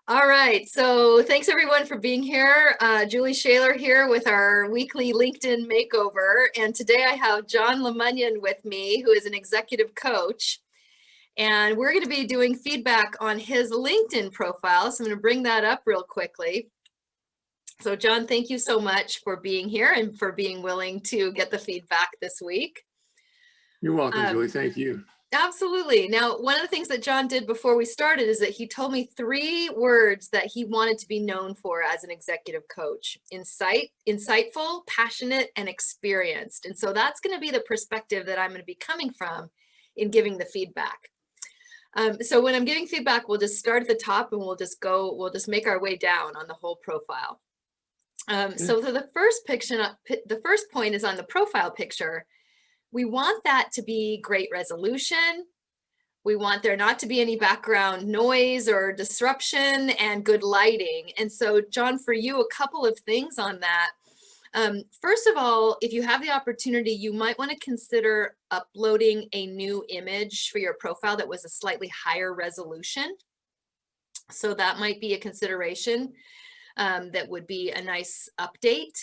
All right, so thanks everyone for being here. Julie Shaler here with our weekly LinkedIn Makeover. And today I have John LaMunyon with me, who is an executive coach. And we're going to be doing feedback on his LinkedIn profile. So I'm going to bring that up real quickly. So John, thank you so much for being here and for being willing to get the feedback this week. You're welcome, Julie. Thank you. Absolutely. Now, one of the things that John did before we started is that he told me 3 words that he wanted to be known for as an executive coach: insightful, passionate, and experienced. And so that's going to be the perspective that I'm going to be coming from in giving the feedback. So when I'm giving feedback, we'll just start at the top and we'll just make our way down on the whole profile. So the first point is on the profile picture. We want that to be great resolution. We want there not to be any background noise or disruption, and good lighting. And so, John, for you, a couple of things on that. First of all, if you have the opportunity, you might want to consider uploading a new image for your profile that was a slightly higher resolution. So that might be a consideration. That would be a nice update.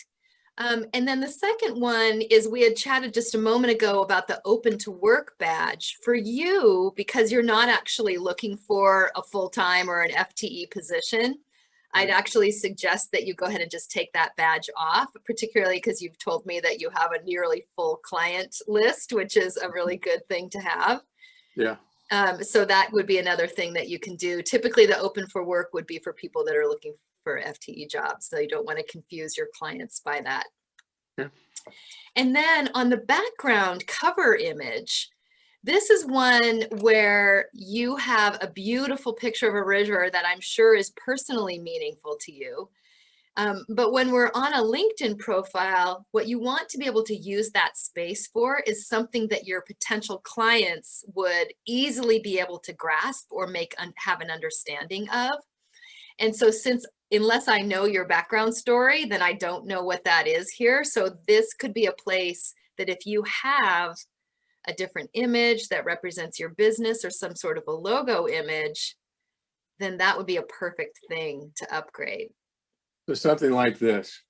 And then the second one is, we had chatted just a moment ago about the open to work badge. For you, because you're not actually looking for a full-time or an FTE position, I'd actually suggest that you go ahead and just take that badge off, particularly because you've told me that you have a nearly full client list, which is a really good thing to have. Yeah. So that would be another thing that you can do. Typically, the open for work would be for people that are looking for FTE jobs, so you don't want to confuse your clients by that. Yeah. And then on the background cover image, this is one where you have a beautiful picture of a river that I'm sure is personally meaningful to you. But when we're on a LinkedIn profile, what you want to be able to use that space for is something that your potential clients would easily be able to grasp or have an understanding of. And so unless I know your background story, then I don't know what that is here. So this could be a place that if you have a different image that represents your business or some sort of a logo image, then that would be a perfect thing to upgrade. So something like this.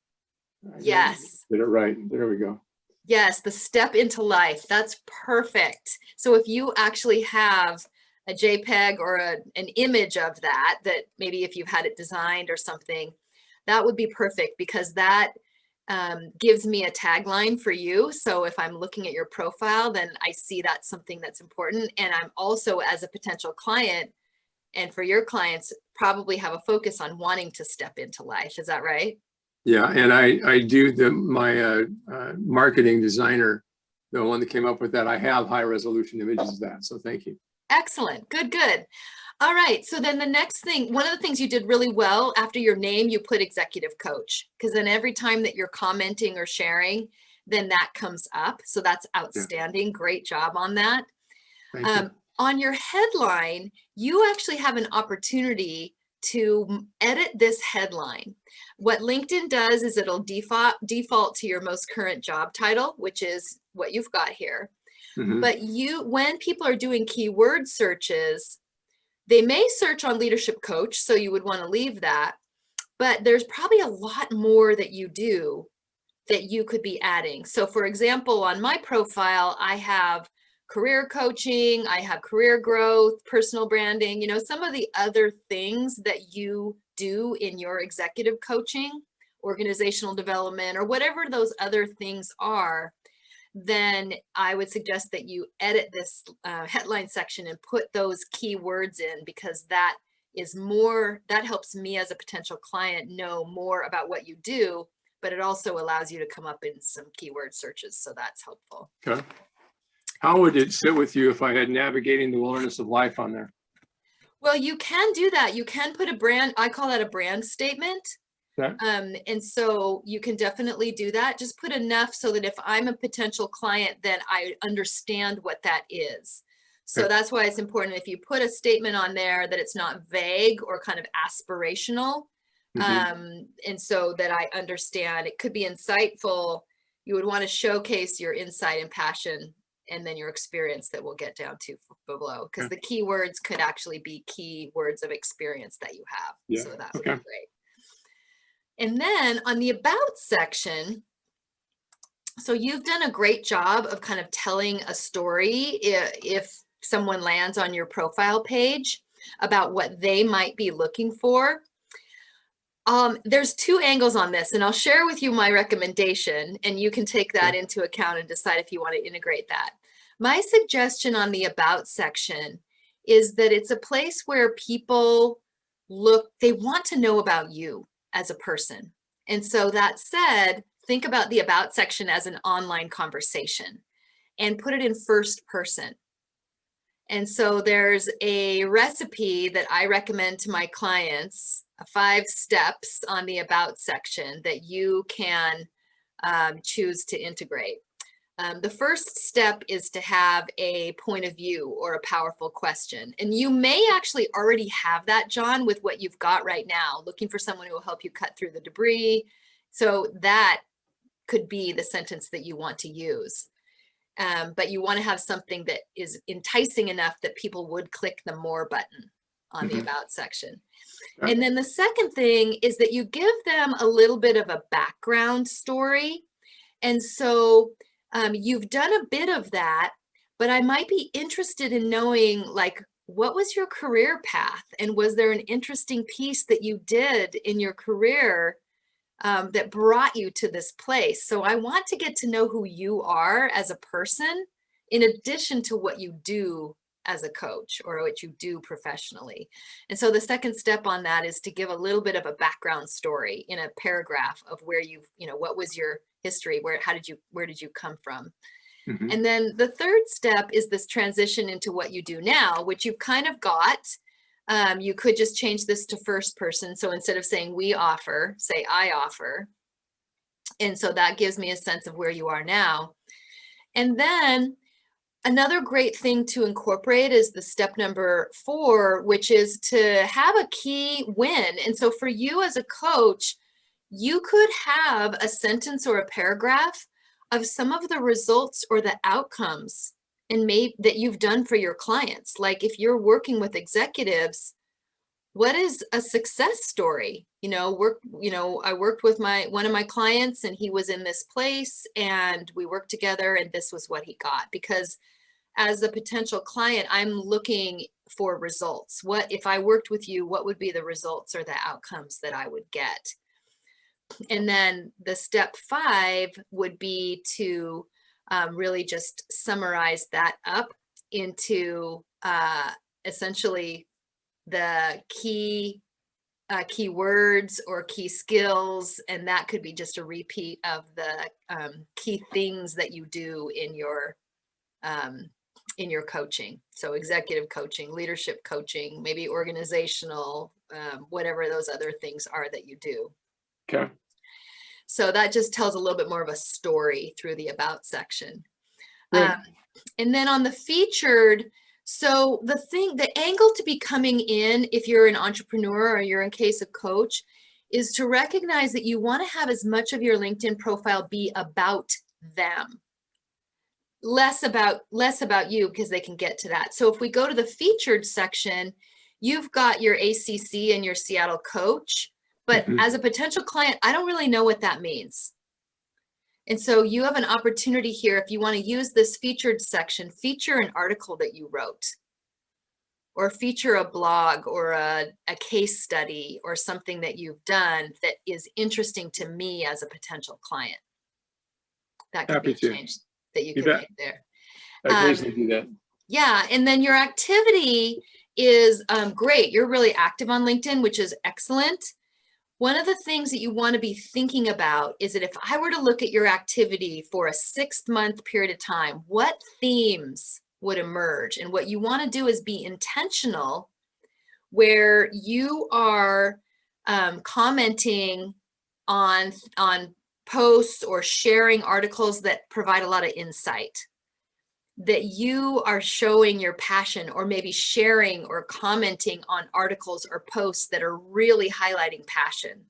Yes. Did it right. There we go. Yes, the step into life. That's perfect. So if you actually have a JPEG or an image of that maybe if you've had it designed or something, that would be perfect, because that gives me a tagline for you. So if I'm looking at your profile, then I see that's something that's important. And I'm also, as a potential client, and for your clients, probably have a focus on wanting to step into life. Is that right? Yeah, and I do my marketing designer, the one that came up with that. I have high resolution images of that. So thank you. Excellent. Good. All right. So then the next thing, one of the things you did really well, after your name, you put executive coach, because then every time that you're commenting or sharing, then that comes up. So that's outstanding. Yeah. Great job on that. Thank you. On your headline, you actually have an opportunity to edit this headline. What LinkedIn does is it'll default to your most current job title, which is what you've got here. Mm-hmm. But when people are doing keyword searches, they may search on leadership coach, so you would want to leave that. But there's probably a lot more that you do that you could be adding. So for example, on my profile, I have career coaching, I have career growth, personal branding, some of the other things that you do in your executive coaching, organizational development, or whatever those other things are. Then I would suggest that you edit this headline section and put those keywords in, because that helps me as a potential client know more about what you do, but it also allows you to come up in some keyword searches. So that's helpful. Okay. How would it sit with you if I had navigating the wilderness of life on there? Well, you can do that. You can put a brand, I call that a brand statement. Okay. And so you can definitely do that. Just put enough so that if I'm a potential client, then I understand what that is. So that's why it's important, if you put a statement on there, that it's not vague or kind of aspirational. Mm-hmm. And so that I understand. It could be insightful. You would want to showcase your insight and passion and then your experience that we'll get down to below, because the keywords could actually be keywords of experience that you have. Yeah. So that would be great. And then on the about section, so you've done a great job of kind of telling a story if someone lands on your profile page about what they might be looking for. There's two angles on this, and I'll share with you my recommendation, and you can take that into account and decide if you want to integrate that. My suggestion on the about section is that it's a place where people they want to know about you as a person. And so that said, think about the about section as an online conversation and put it in first person. And so there's a recipe that I recommend to my clients, 5 steps on the about section that you can choose to integrate. The first step is to have a point of view or a powerful question. And you may actually already have that, John, with what you've got right now, looking for someone who will help you cut through the debris. So that could be the sentence that you want to use. But you want to have something that is enticing enough that people would click the more button on the about section. And then the second thing is that you give them a little bit of a background story. And so you've done a bit of that, but I might be interested in knowing, like, what was your career path? And was there an interesting piece that you did in your career that brought you to this place? So I want to get to know who you are as a person, in addition to what you do as a coach or what you do professionally. And so the second step on that is to give a little bit of a background story in a paragraph of where what was your history, where did you come from? And then the third step is this transition into what you do now, which you've kind of got. You could just change this to first person. So instead of saying we offer, say I offer. And so that gives me a sense of where you are now. And then another great thing to incorporate is the step number 4, which is to have a key win. And so for you as a coach, you could have a sentence or a paragraph of some of the results or the outcomes that you've done for your clients. Like if you're working with executives, what is a success story? I worked with one of my clients and he was in this place and we worked together and this was what he got. Because as a potential client, I'm looking for results. What if I worked with you, what would be the results or the outcomes that I would get? And then the step 5 would be to really just summarize that up into essentially the key words or key skills, and that could be just a repeat of the key things that you do in your coaching. So executive coaching, leadership coaching, maybe organizational, whatever those other things are that you do. Okay. So that just tells a little bit more of a story through the about section. Right. And then on the featured, so the angle to be coming in, if you're an entrepreneur or you're in case of coach, is to recognize that you want to have as much of your LinkedIn profile be about them. Less about you, because they can get to that. So if we go to the featured section, you've got your ACC and your Seattle coach. But as a potential client, I don't really know what that means. And so you have an opportunity here, if you want to use this featured section, feature an article that you wrote, or feature a blog or a case study or something that you've done that is interesting to me as a potential client. That could be a change that you could make there. I can easily do that. Yeah, and then your activity is great. You're really active on LinkedIn, which is excellent. One of the things that you want to be thinking about is that if I were to look at your activity for a 6-month period of time, what themes would emerge? And what you want to do is be intentional, where you are commenting on posts or sharing articles that provide a lot of insight, that you are showing your passion, or maybe sharing or commenting on articles or posts that are really highlighting passion.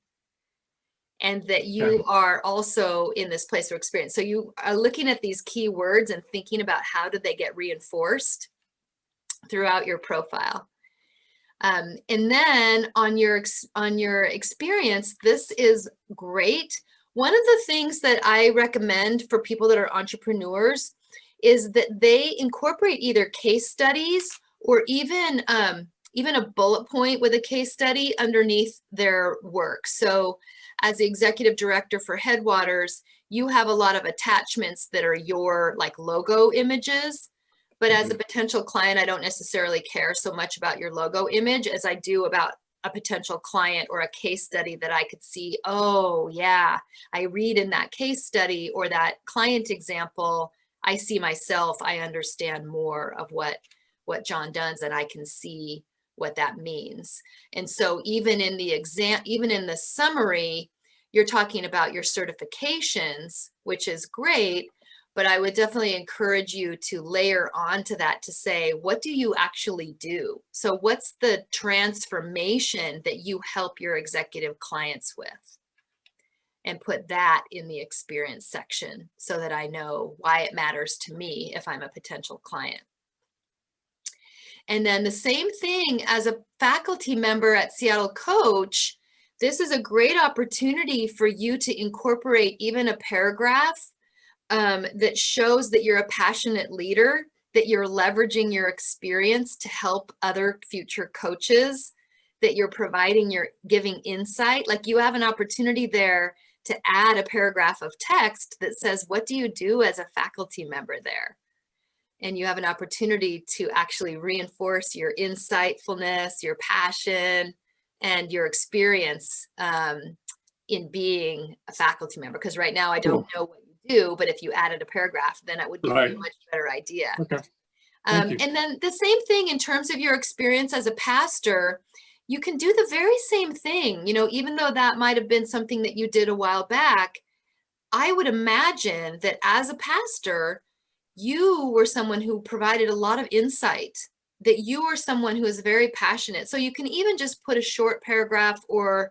and that you are also in this place of experience. So you are looking at these key words and thinking about how do they get reinforced throughout your profile. And then on your experience, this is great. One of the things that I recommend for people that are entrepreneurs is that they incorporate either case studies or even a bullet point with a case study underneath their work. So as the executive director for Headwaters, you have a lot of attachments that are your like logo images. But as a potential client, I don't necessarily care so much about your logo image as I do about a potential client or a case study that I could see, oh yeah, I read in that case study or that client example, I see myself, I understand more of what John does, and I can see what that means. And so even in the summary, you're talking about your certifications, which is great, but I would definitely encourage you to layer onto that to say, what do you actually do? So what's the transformation that you help your executive clients with? And put that in the experience section so that I know why it matters to me if I'm a potential client. And then the same thing as a faculty member at Seattle Coach, this is a great opportunity for you to incorporate even a paragraph that shows that you're a passionate leader, that you're leveraging your experience to help other future coaches, that you're giving insight. Like you have an opportunity there to add a paragraph of text that says, what do you do as a faculty member there? And you have an opportunity to actually reinforce your insightfulness, your passion, and your experience in being a faculty member. Because right now I don't know what you do, but if you added a paragraph, then it would give you a much better idea. Okay. And then the same thing in terms of your experience as a pastor, you can do the very same thing. You know, even though that might have been something that you did a while back, I would imagine that as a pastor, you were someone who provided a lot of insight, that you were someone who is very passionate. So you can even just put a short paragraph or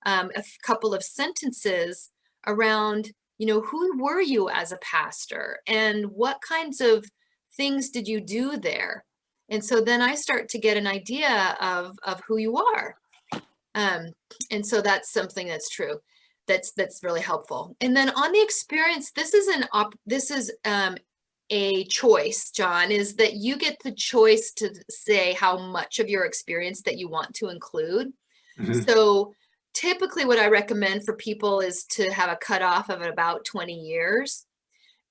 a couple of sentences around, you know, who were you as a pastor and what kinds of things did you do there? And so then I start to get an idea of who you are. And so that's something that's true. That's really helpful. And then on the experience, this is a choice, John, is that you get the choice to say how much of your experience that you want to include. So typically what I recommend for people is to have a cutoff of about 20 years,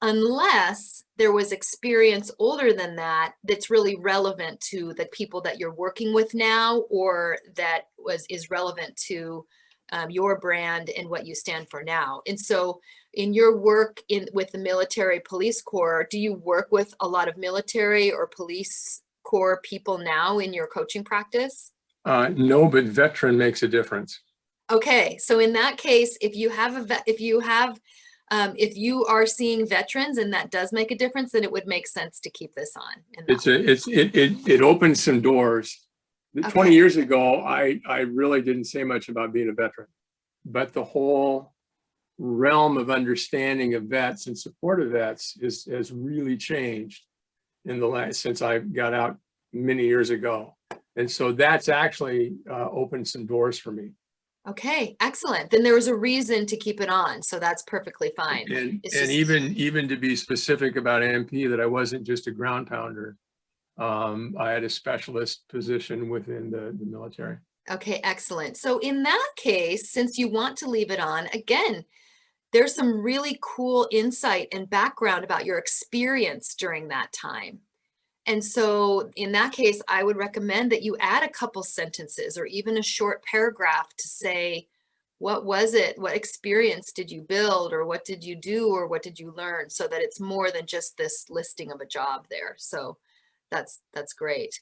unless there was experience older than that that's really relevant to the people that you're working with now, or that is relevant to your brand and what you stand for now. And so in your work with the military police corps, do you work with a lot of military or police corps people now in your coaching practice? No, but veteran makes a difference. Okay, so in that case, if you are seeing veterans and that does make a difference, then it would make sense to keep this on. It opens some doors. 20 years ago, I really didn't say much about being a veteran, but the whole realm of understanding of vets and support of vets has really changed since I got out many years ago. And so that's actually opened some doors for me. Okay, excellent. Then there was a reason to keep it on, so that's perfectly fine. And even to be specific about MP, that I wasn't just a ground pounder. I had a specialist position within the military. Okay, excellent. So in that case, since you want to leave it on, again, there's some really cool insight and background about your experience during that time. And so in that case, I would recommend that you add a couple sentences or even a short paragraph to say, what was it? What experience did you build, or what did you do, or what did you learn? So that it's more than just this listing of a job there. So that's great.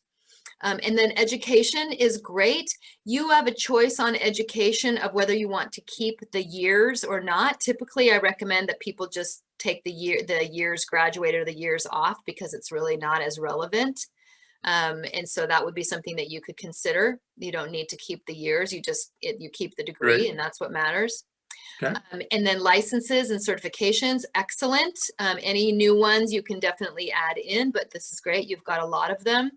And then education is great. You have a choice on education of whether you want to keep the years or not. Typically, I recommend that people just take the years graduated or the years off, because it's really not as relevant. And so that would be something that you could consider. You don't need to keep the years. You keep the degree, and that's what matters. Okay. And then licenses and certifications, excellent. Any new ones you can definitely add in, but this is great. You've got a lot of them.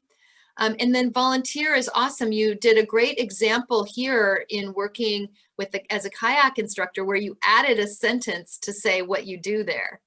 And then volunteer is awesome. You did a great example here in working with as a kayak instructor where you added a sentence to say what you do there.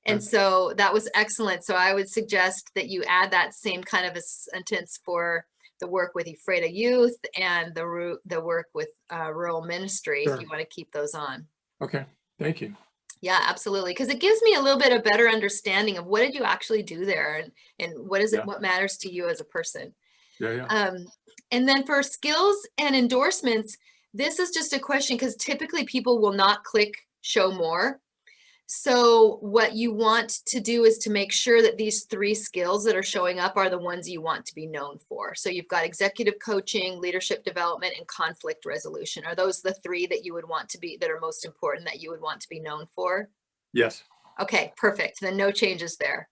And so that was excellent. So I would suggest that you add that same kind of a sentence for the work with Ephrata Youth and the work with Rural Ministry. Sure. If you want to keep those on. Okay, thank you. Yeah, absolutely. Because it gives me a little bit of better understanding of what did you actually do there, and what is it, what matters to you as a person. And then for skills and endorsements, this is just a question because typically people will not click show more. So what you want to do is to make sure that these 3 skills that are showing up are the ones you want to be known for. So you've got executive coaching, leadership development, and conflict resolution. Are those the 3 that you would want to be, that are most important, that you would want to be known for? Yes. Okay, perfect. Then no changes there.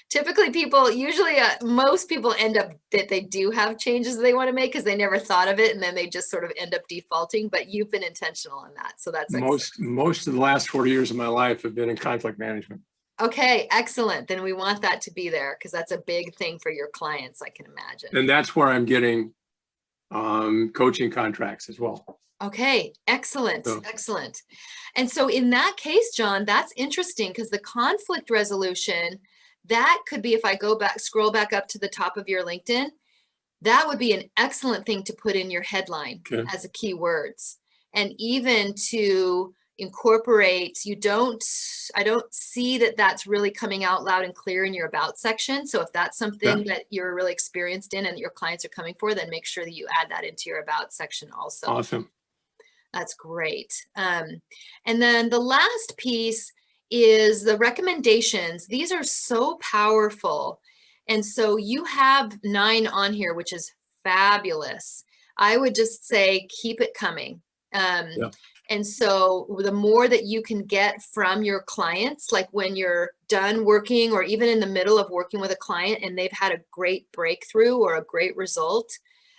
Typically people, usually most people end up that they do have changes they want to make because they never thought of it, and then they just sort of end up defaulting, but you've been intentional on that. So that's most of the last 40 years of my life have been in conflict management. Okay, excellent. Then we want that to be there because that's a big thing for your clients, I can imagine. And that's where I'm getting coaching contracts as well. Okay, excellent, excellent. And so in that case, John, that's interesting because the conflict resolution, that could be, if I go back, scroll back up to the top of your LinkedIn, that would be an excellent thing to put in your headline as a keywords. And even to incorporate, I don't see that that's really coming out loud and clear in your about section. So if that's something that you're really experienced in and that your clients are coming for, then make sure that you add that into your about section also. Awesome. That's great. And then the last piece is the recommendations. These are so powerful. And so you have 9 on here, which is fabulous. I would just say, keep it coming. And so the more that you can get from your clients, like when you're done working or even in the middle of working with a client and they've had a great breakthrough or a great result,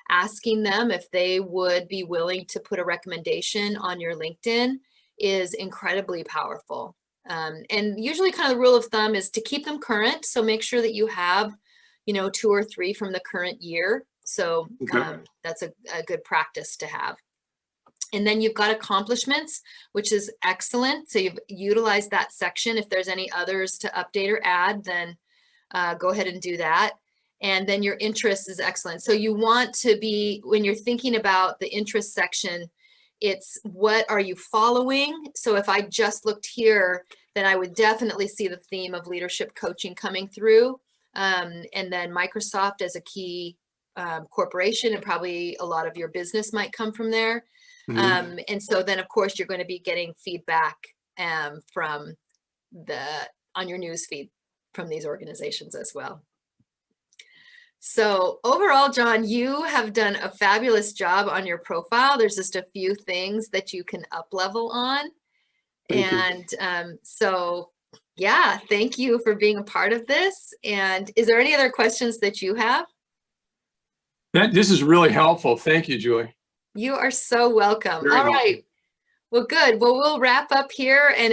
asking them if they would be willing to put a recommendation on your LinkedIn is incredibly powerful. And usually kind of the rule of thumb is to keep them current. So make sure that you have, 2 or 3 from the current year. So that's a good practice to have. And then you've got accomplishments, which is excellent. So you've utilized that section. If there's any others to update or add, then go ahead and do that. And then your interest is excellent. So you want to be, when you're thinking about the interest section, it's what are you following? So if I just looked here, then I would definitely see the theme of leadership coaching coming through. And then Microsoft as a key corporation, and probably a lot of your business might come from there. And so then of course you're going to be getting feedback from on your news feed from these organizations as well. So overall, John, you have done a fabulous job on your profile. There's just a few things that you can up level on. So yeah, thank you for being a part of this. And is there any other questions that you have? This is really helpful. Thank you, Julie. You are so welcome. Very All helpful. right. Well, good. Well, we'll wrap up here. And